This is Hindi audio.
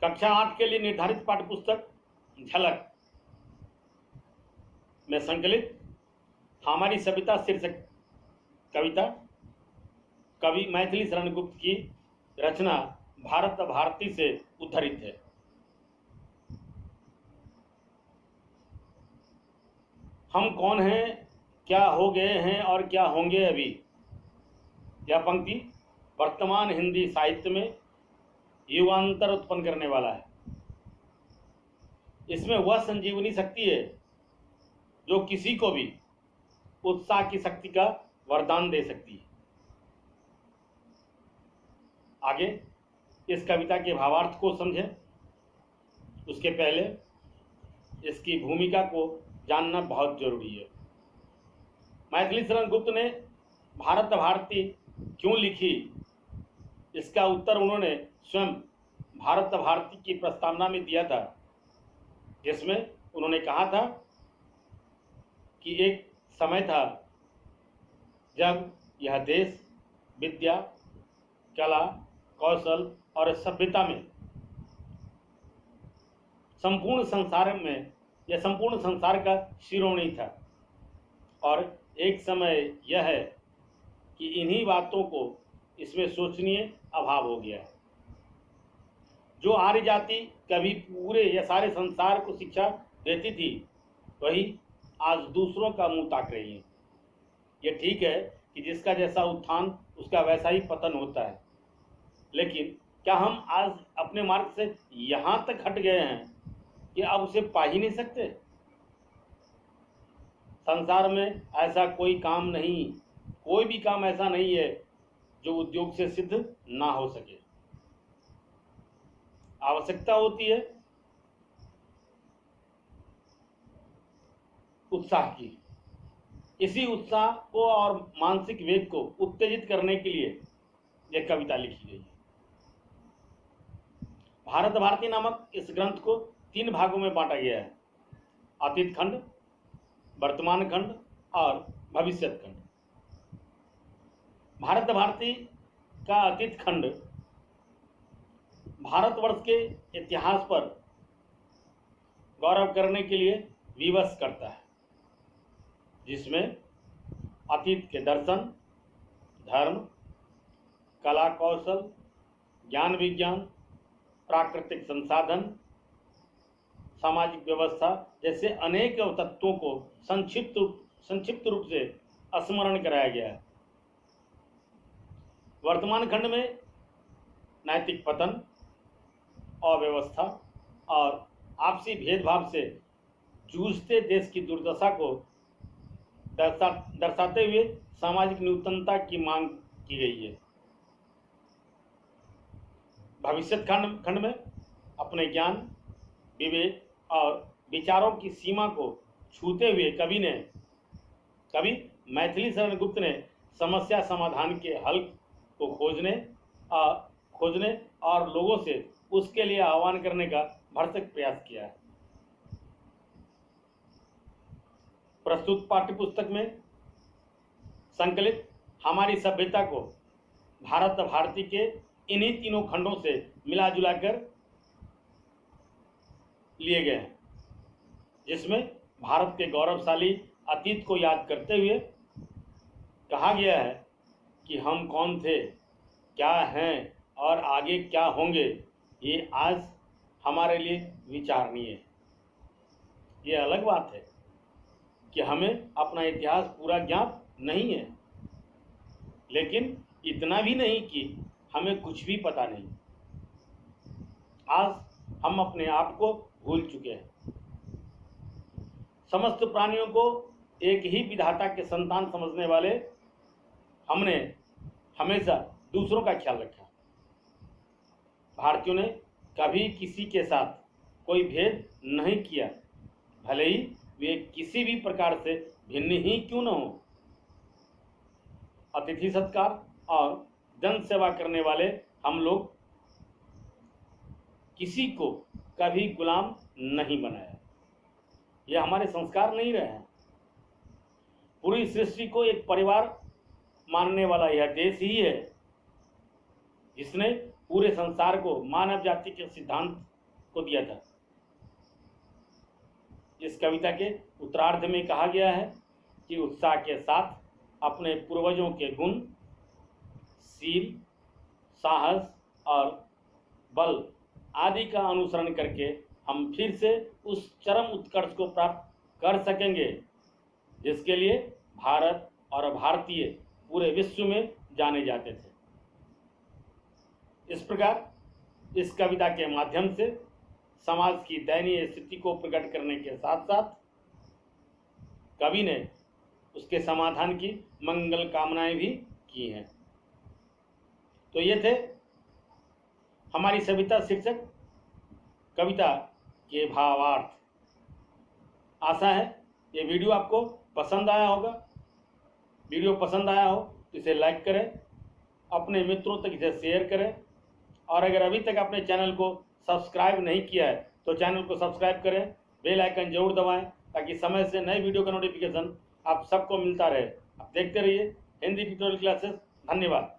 कक्षा 8 के लिए निर्धारित पाठ्यपुस्तक झलक में संकलित हमारी सभ्यता शीर्षक कविता कवि मैथिली शरण गुप्त की रचना भारत भारती से उद्धृत है। हम कौन हैं, क्या हो गए हैं और क्या होंगे अभी। यह पंक्ति वर्तमान हिंदी साहित्य में युगांतर उत्पन्न करने वाला है। इसमें वह संजीवनी शक्ति है जो किसी को भी उत्साह की शक्ति का वरदान दे सकती है। आगे इस कविता के भावार्थ को समझें, उसके पहले इसकी भूमिका को जानना बहुत जरूरी है। मैथिली शरण गुप्त ने भारत भारती क्यों लिखी, इसका उत्तर उन्होंने स्वयं भारत भारती की प्रस्तावना में दिया था, जिसमें उन्होंने कहा था कि एक समय था जब यह देश विद्या, कला, कौशल और सभ्यता में संपूर्ण संसार का शिरोमणि था, और एक समय यह है कि इन्हीं बातों को इसमें सोचनीय अभाव हो गया है। जो आर्य जाति कभी पूरे या सारे संसार को शिक्षा देती थी, वही आज दूसरों का मुंह ताक रही है। ये ठीक है कि जिसका जैसा उत्थान उसका वैसा ही पतन होता है, लेकिन क्या हम आज अपने मार्ग से यहाँ तक हट गए हैं कि अब उसे पा ही नहीं सकते। संसार में ऐसा कोई काम नहीं, कोई भी काम ऐसा नहीं है जो उद्योग से सिद्ध ना हो सके। आवश्यकता होती है उत्साह की। इसी उत्साह को और मानसिक वेग को उत्तेजित करने के लिए यह कविता लिखी गई है। भारत भारती नामक इस ग्रंथ को 3 भागों में बांटा गया है: अतीत खंड, वर्तमान खंड और भविष्यत खंड। भारत भारती का अतीत खंड भारतवर्ष के इतिहास पर गौरव करने के लिए विवश करता है, जिसमें अतीत के दर्शन, धर्म, कला कौशल, ज्ञान विज्ञान, प्राकृतिक संसाधन, सामाजिक व्यवस्था जैसे अनेक तत्वों को संक्षिप्त रूप से स्मरण कराया गया है। वर्तमान खंड में नैतिक पतन, अव्यवस्था और आपसी भेदभाव से जूझते देश की दुर्दशा को दर्शाते हुए सामाजिक न्यूनता की मांग की गई है। भविष्यत खंड में अपने ज्ञान, विवेक और विचारों की सीमा को छूते हुए कवि मैथिली शरण गुप्त ने समस्या समाधान के हल को खोजने और लोगों से उसके लिए आह्वान करने का भरसक प्रयास किया है। प्रस्तुत पाठ्यपुस्तक में संकलित हमारी सभ्यता को भारत भारती के इन्हीं तीनों खंडों से मिला जुला कर लिए गए हैं, जिसमें भारत के गौरवशाली अतीत को याद करते हुए कहा गया है कि हम कौन थे, क्या हैं और आगे क्या होंगे, ये आज हमारे लिए विचारणीय है। ये अलग बात है कि हमें अपना इतिहास पूरा ज्ञात नहीं है, लेकिन इतना भी नहीं कि हमें कुछ भी पता नहीं। आज हम अपने आप को भूल चुके हैं। समस्त प्राणियों को एक ही विधाता के संतान समझने वाले हमने हमेशा दूसरों का ख्याल रखा। भारतीयों ने कभी किसी के साथ कोई भेद नहीं किया, भले ही वे किसी भी प्रकार से भिन्न ही क्यों न हो। अतिथि सत्कार और जन सेवा करने वाले हम लोग किसी को कभी गुलाम नहीं बनाया। यह हमारे संस्कार नहीं रहे हैं। पूरी सृष्टि को एक परिवार मानने वाला यह देश ही है जिसने पूरे संसार को मानव जाति के सिद्धांत को दिया था। इस कविता के उत्तरार्ध में कहा गया है कि उत्साह के साथ अपने पूर्वजों के गुण, शील, साहस और बल आदि का अनुसरण करके हम फिर से उस चरम उत्कर्ष को प्राप्त कर सकेंगे जिसके लिए भारत और भारतीय पूरे विश्व में जाने जाते थे। इस प्रकार इस कविता के माध्यम से समाज की दयनीय स्थिति को प्रकट करने के साथ साथ कवि ने उसके समाधान की मंगल कामनाएं भी की हैं। तो ये थे हमारी सविता शीर्षक कविता के भावार्थ। आशा है ये वीडियो आपको पसंद आया होगा। वीडियो पसंद आया हो तो इसे लाइक करें, अपने मित्रों तक इसे शेयर करें, और अगर अभी तक अपने चैनल को सब्सक्राइब नहीं किया है तो चैनल को सब्सक्राइब करें, बेल आइकन जरूर दबाएं ताकि समय से नए वीडियो का नोटिफिकेशन आप सबको मिलता रहे। आप देखते रहिए हिंदी ट्यूटोरियल क्लासेस। धन्यवाद।